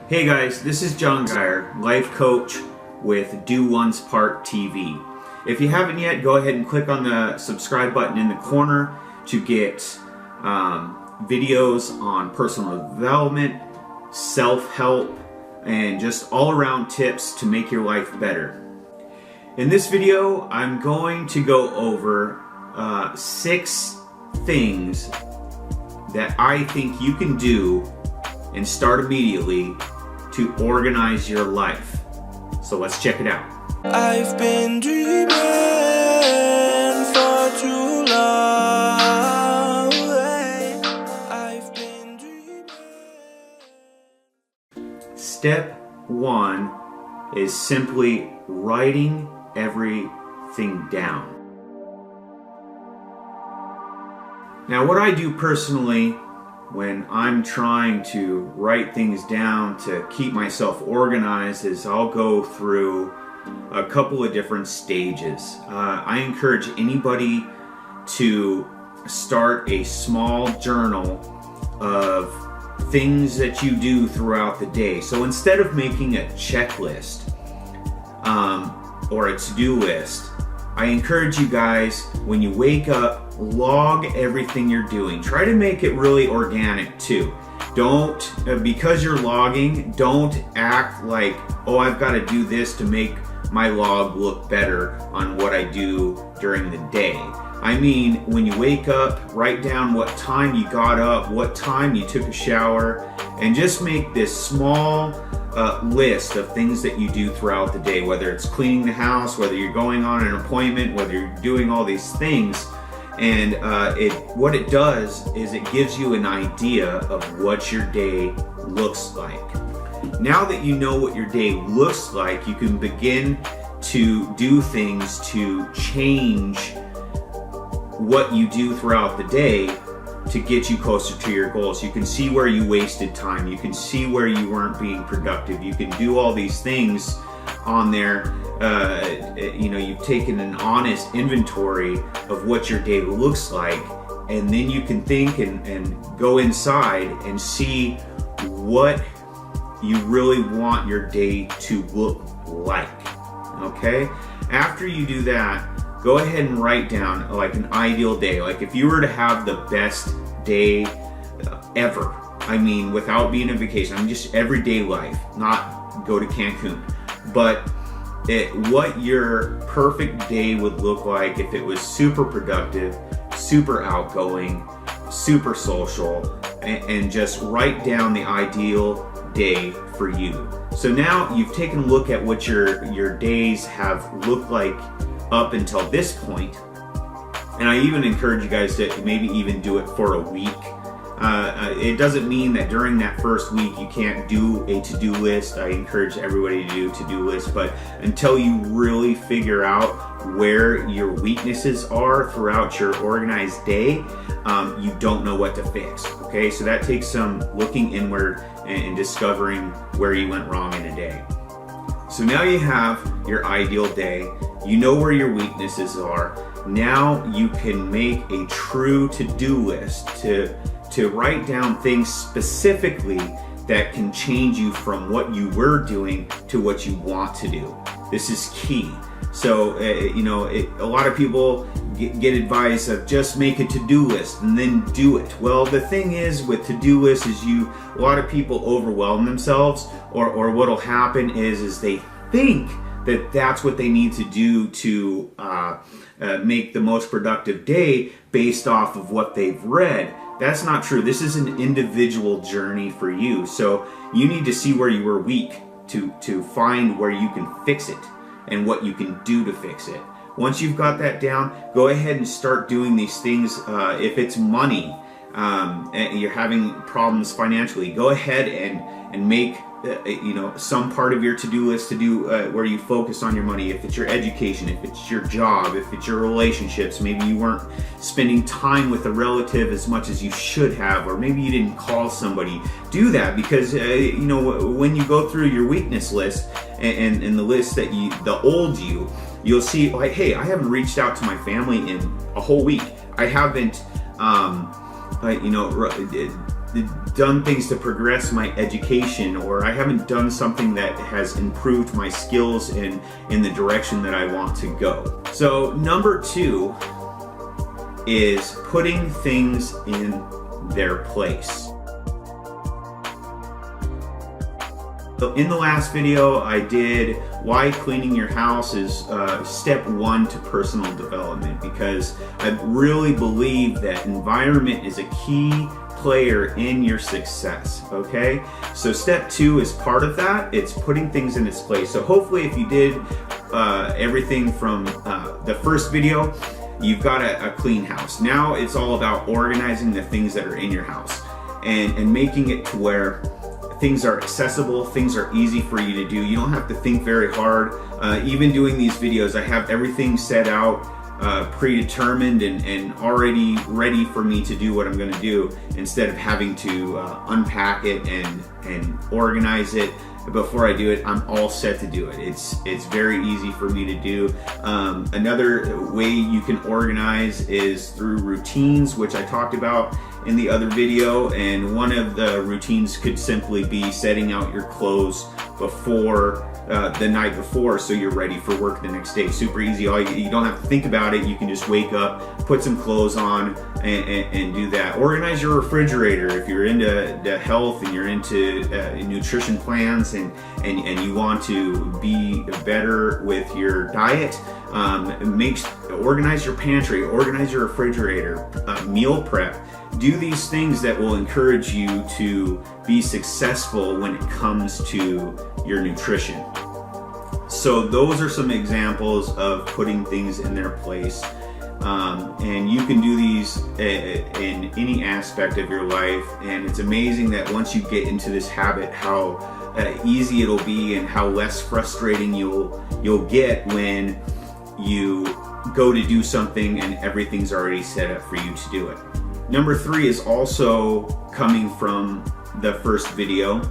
Hey guys, this is John Geyer, life coach with Do One's Part TV. If you haven't yet, go ahead and click on the subscribe button in the corner to get videos on personal development, self-help, and just all-around tips to make your life better. In this video, I'm going to go over 6 things that I think you can do and start immediately to organize your life. So let's check it out. I've been dreaming for too long. I've been dreaming. Step 1 is simply writing everything down. Now, what I do personally when I'm trying to write things down to keep myself organized is I'll go through a couple of different stages. I encourage anybody to start a small journal of things that you do throughout the day. So instead of making a checklist or a to-do list, I encourage you guys, when you wake up, log everything you're doing. Try to make it really organic too. Don't, because you're logging, don't act like, oh, I've got to do this to make my log look better on what I do during the day. I mean, when you wake up, write down what time you got up, what time you took a shower, and just make this small list of things that you do throughout the day, whether it's cleaning the house, whether you're going on an appointment, whether you're doing all these things. And what it does is it gives you an idea of what your day looks like. Now that you know what your day looks like, you can begin to do things to change what you do throughout the day to get you closer to your goals. You can see where you wasted time. You can see where you weren't being productive. You can do all these things on there. You've taken an honest inventory of what your day looks like, and then you can think and go inside and see what you really want your day to look like. Okay? After you do that, go ahead and write down like an ideal day. Like if you were to have the best day ever, I mean, without being on vacation, I mean just everyday life, not go to Cancun, but what your perfect day would look like if it was super productive, super outgoing, super social, and just write down the ideal day for you. So now you've taken a look at what your days have looked like up until this point, and I even encourage you guys to maybe even do it for a week. It doesn't mean that during that first week you can't do a to-do list. I encourage everybody to do to-do lists, but until you really figure out where your weaknesses are throughout your organized day, you don't know what to fix. Okay, so that takes some looking inward and discovering where you went wrong in a day. So now you have your ideal day. You know where your weaknesses are. Now you can make a true to-do list to write down things specifically that can change you from what you were doing to what you want to do. This is key. So, a lot of people get advice of just make a to-do list and then do it. Well, the thing is with to-do lists is a lot of people overwhelm themselves, or what'll happen is they think that that's what they need to do to make the most productive day based off of what they've read. That's not true. This is an individual journey for you. So you need to see where you were weak to find where you can fix it and what you can do to fix it. Once you've got that down, go ahead and start doing these things. If it's money, you're having problems financially, go ahead and make some part of your to-do list to do where you focus on your money. If it's your education, if it's your job, if it's your relationships, maybe you weren't spending time with a relative as much as you should have, or maybe you didn't call somebody. Do that, because when you go through your weakness list and the list that the old you'll see like, hey, I haven't reached out to my family in a whole week. I haven't done things to progress my education, or I haven't done something that has improved my skills in the direction that I want to go. So number 2 is putting things in their place. So in the last video I did why cleaning your house is step 1 to personal development, because I really believe that environment is a key player in your success. Okay, so step 2 is part of that. It's putting things in its place. So hopefully if you did everything from the first video, you've got a clean house. Now it's all about organizing the things that are in your house and making it to where things are accessible, things are easy for you to do. You don't have to think very hard. Even doing these videos, I have everything set out, predetermined and already ready for me to do what I'm gonna do, instead of having to unpack it and organize it. Before I do it, I'm all set to do it. It's very easy for me to do. Another way you can organize is through routines, which I talked about in the other video, and one of the routines could simply be setting out your clothes before the night before, so you're ready for work the next day. Super easy. You don't have to think about it. You can just wake up, put some clothes on, and do that. Organize your refrigerator if you're into the health and you're into nutrition plans and you want to be better with your diet. Organize your pantry, organize your refrigerator, meal prep. Do these things that will encourage you to be successful when it comes to your nutrition. So those are some examples of putting things in their place. And you can do these in any aspect of your life. And it's amazing that once you get into this habit, how easy it'll be and how less frustrating you'll get when you go to do something and everything's already set up for you to do it. Number 3 is also coming from the first video.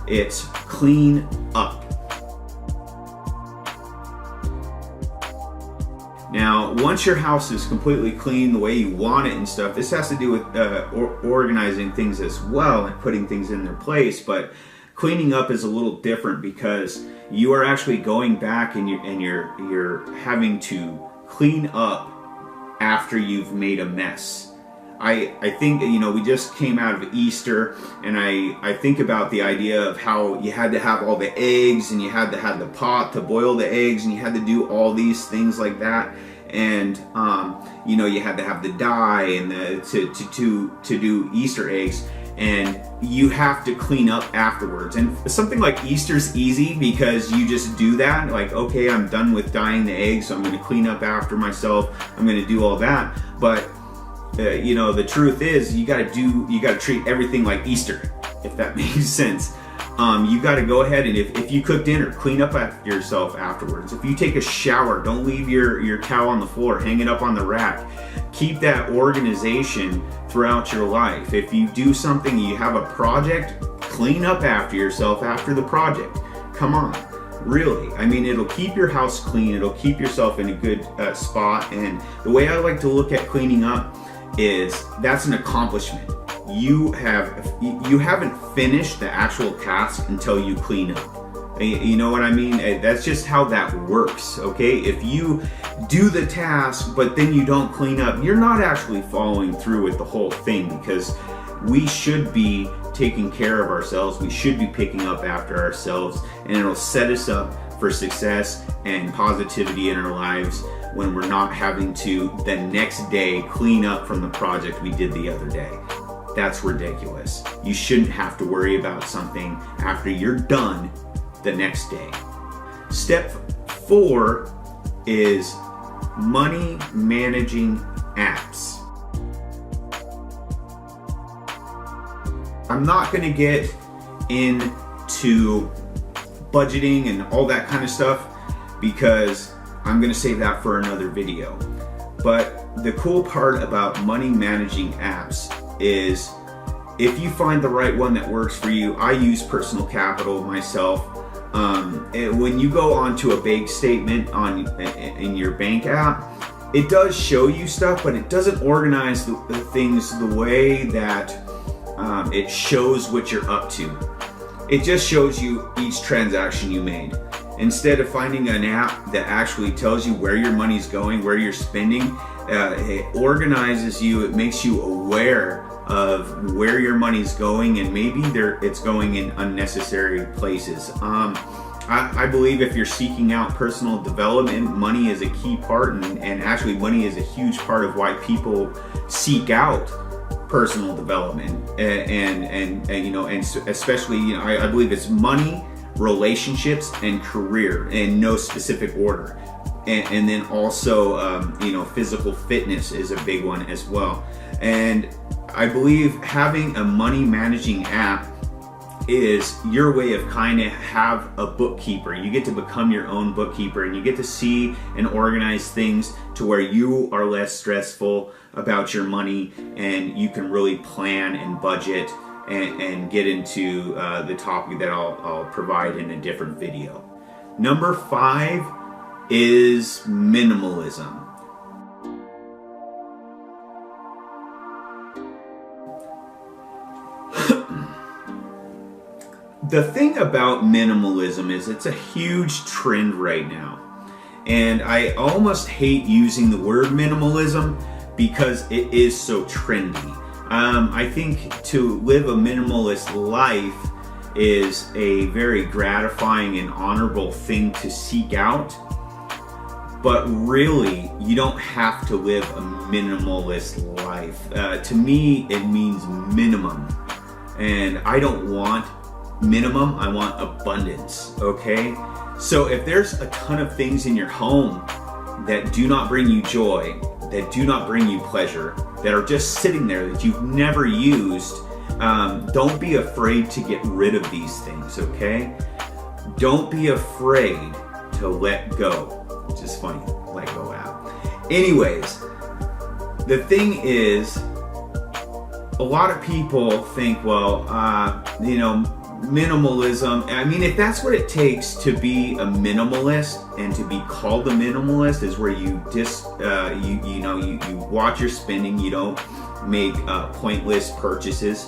It's clean up. Now, once your house is completely clean the way you want it and stuff, this has to do with organizing things as well and putting things in their place. But cleaning up is a little different, because you are actually going back and you're having to clean up after you've made a mess. I think, we just came out of Easter, and I think about the idea of how you had to have all the eggs, and you had to have the pot to boil the eggs, and you had to do all these things like that. And you had to have the dye and to do Easter eggs, and you have to clean up afterwards. And something like Easter's easy because you just do that. Like, okay, I'm done with dyeing the eggs, so I'm going to clean up after myself. I'm going to do all that. But the truth is, you got to treat everything like Easter, if that makes sense. You got to go ahead and if you cook dinner, clean up after yourself afterwards. If you take a shower, don't leave your towel on the floor, hang it up on the rack. Keep that organization throughout your life. If you do something, you have a project, clean up after yourself after the project. Come on, really. I mean, it'll keep your house clean. It'll keep yourself in a good spot. And the way I like to look at cleaning up is that's an accomplishment. You haven't finished the actual task until you clean up. You know what I mean? That's just how that works, okay? If you do the task but then you don't clean up, you're not actually following through with the whole thing, because we should be taking care of ourselves. We should be picking up after ourselves, and it'll set us up for success and positivity in our lives when we're not having to the next day clean up from the project we did the other day. That's ridiculous. You shouldn't have to worry about something after you're done the next day. Step 4 is money managing apps. I'm not going to get into budgeting and all that kind of stuff because I'm going to save that for another video. But the cool part about money managing apps is if you find the right one that works for you. I use Personal Capital myself. When you go onto a bank statement in your bank app, it does show you stuff, but it doesn't organize the things the way that it shows what you're up to. It just shows you each transaction you made. Instead of finding an app that actually tells you where your money's going, where you're spending, it organizes you, it makes you aware of where your money's going, and maybe it's going in unnecessary places. I believe if you're seeking out personal development, money is a key part, and actually money is a huge part of why people seek out personal development, and especially, I believe it's money, relationships, and career in no specific order. And then also, physical fitness is a big one as well. And I believe having a money managing app is your way of kind of have a bookkeeper. You get to become your own bookkeeper, and you get to see and organize things to where you are less stressful about your money, and you can really plan and budget and get into the topic that I'll provide in a different video. Number 5 is minimalism. The thing about minimalism is it's a huge trend right now. And I almost hate using the word minimalism because it is so trendy. I think to live a minimalist life is a very gratifying and honorable thing to seek out. But really, you don't have to live a minimalist life. To me, it means minimum. And I don't want minimum, I want abundance, okay? So if there's a ton of things in your home that do not bring you joy, that do not bring you pleasure, that are just sitting there that you've never used, don't be afraid to get rid of these things, okay? Don't be afraid to let go. Which is funny, let go out. Anyways, the thing is, a lot of people think, minimalism, I mean, if that's what it takes to be a minimalist and to be called a minimalist, is where you you watch your spending, you don't make pointless purchases,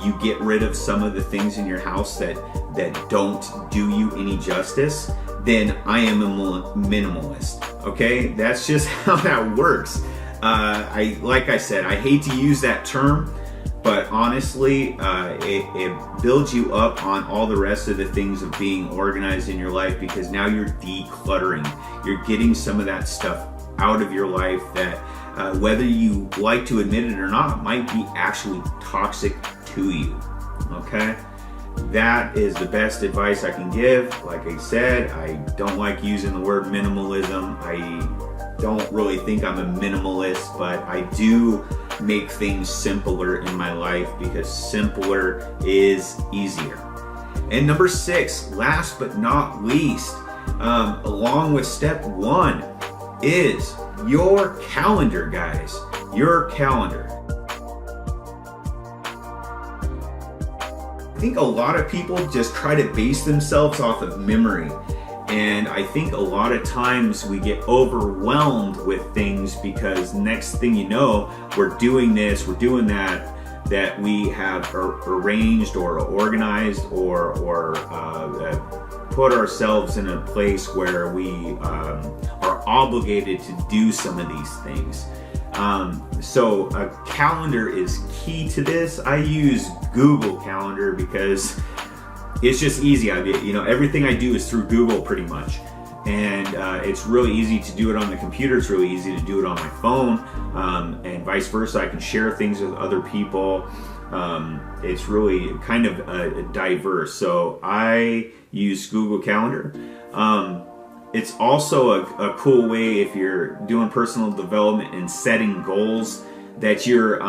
you get rid of some of the things in your house that don't do you any justice, then I am a minimalist, okay? That's just how that works. Like I said, I hate to use that term, but honestly, it builds you up on all the rest of the things of being organized in your life, because now you're decluttering. You're getting some of that stuff out of your life that, whether you like to admit it or not, might be actually toxic to you, okay? That is the best advice I can give. Like I said, I don't like using the word minimalism. I don't really think I'm a minimalist, but I do make things simpler in my life because simpler is easier. And number 6, last but not least, along with step 1, is your calendar, guys. Your calendar. I think a lot of people just try to base themselves off of memory. And I think a lot of times we get overwhelmed with things because next thing you know, we're doing this, we're doing that we have arranged or organized or put ourselves in a place where we are obligated to do some of these things. So a calendar is key to this. I use Google Calendar because it's just easy. Everything I do is through Google pretty much. And it's really easy to do it on the computer. It's really easy to do it on my phone, and vice versa. I can share things with other people. It's really kind of diverse. So I use Google Calendar. It's also a cool way if you're doing personal development and setting goals, that you're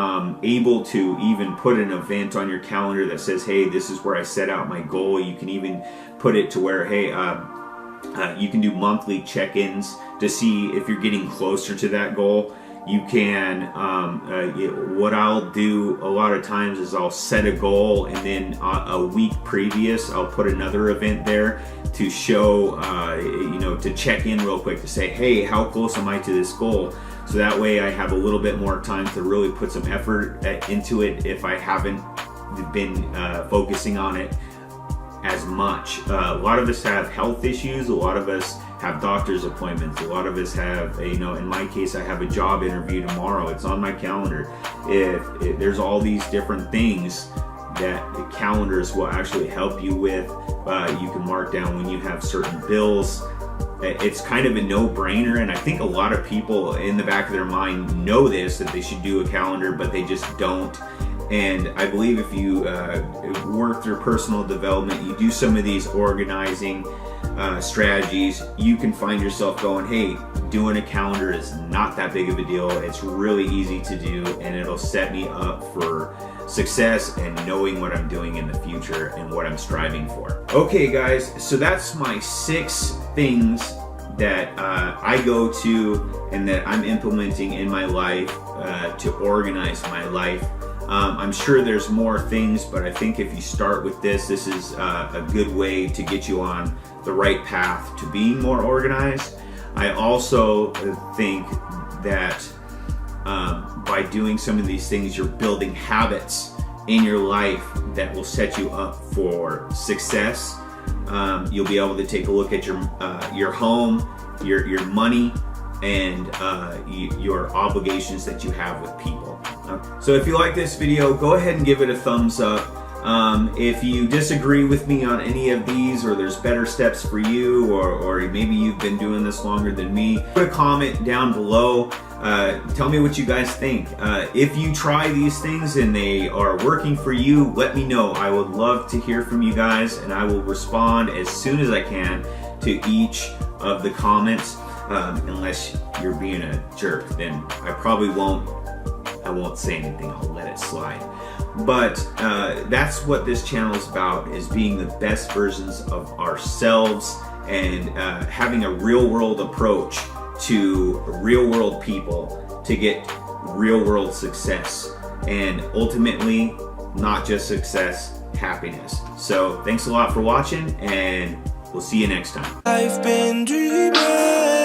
able to even put an event on your calendar that says, hey, this is where I set out my goal. You can even put it to where, hey, you can do monthly check-ins to see if you're getting closer to that goal. You can, what I'll do a lot of times is I'll set a goal, and then a week previous I'll put another event there to show, to check in real quick to say, hey, how close am I to this goal? So that way I have a little bit more time to really put some effort into it if I haven't been focusing on it as much. A lot of us have health issues. A lot of us have doctor's appointments. A lot of us have, in my case, I have a job interview tomorrow. It's on my calendar. If there's all these different things that the calendars will actually help you with. You can mark down when you have certain bills. It's kind of a no-brainer, and I think a lot of people in the back of their mind know this, that they should do a calendar, but they just don't. And I believe if you work through personal development, you do some of these organizing strategies, you can find yourself going, hey, doing a calendar is not that big of a deal. It's really easy to do, and it'll set me up for success and knowing what I'm doing in the future and what I'm striving for. Okay guys, so that's my 6 things that I go to and that I'm implementing in my life to organize my life. I'm sure there's more things, but I think if you start with this is a good way to get you on the right path to being more organized. I also think that by doing some of these things, you're building habits in your life that will set you up for success. You'll be able to take a look at your home, your money, and your obligations that you have with people. So if you like this video, go ahead and give it a thumbs up. If you disagree with me on any of these, or there's better steps for you, or maybe you've been doing this longer than me, put a comment down below. Tell me what you guys think. If you try these things and they are working for you, let me know. I would love to hear from you guys, and I will respond as soon as I can to each of the comments. Unless you're being a jerk, then I probably won't say anything. I'll let it slide. But that's what this channel is about, is being the best versions of ourselves and having a real world approach to real world people to get real world success, and ultimately not just success, happiness. So thanks a lot for watching, and we'll see you next time. I've been dreaming.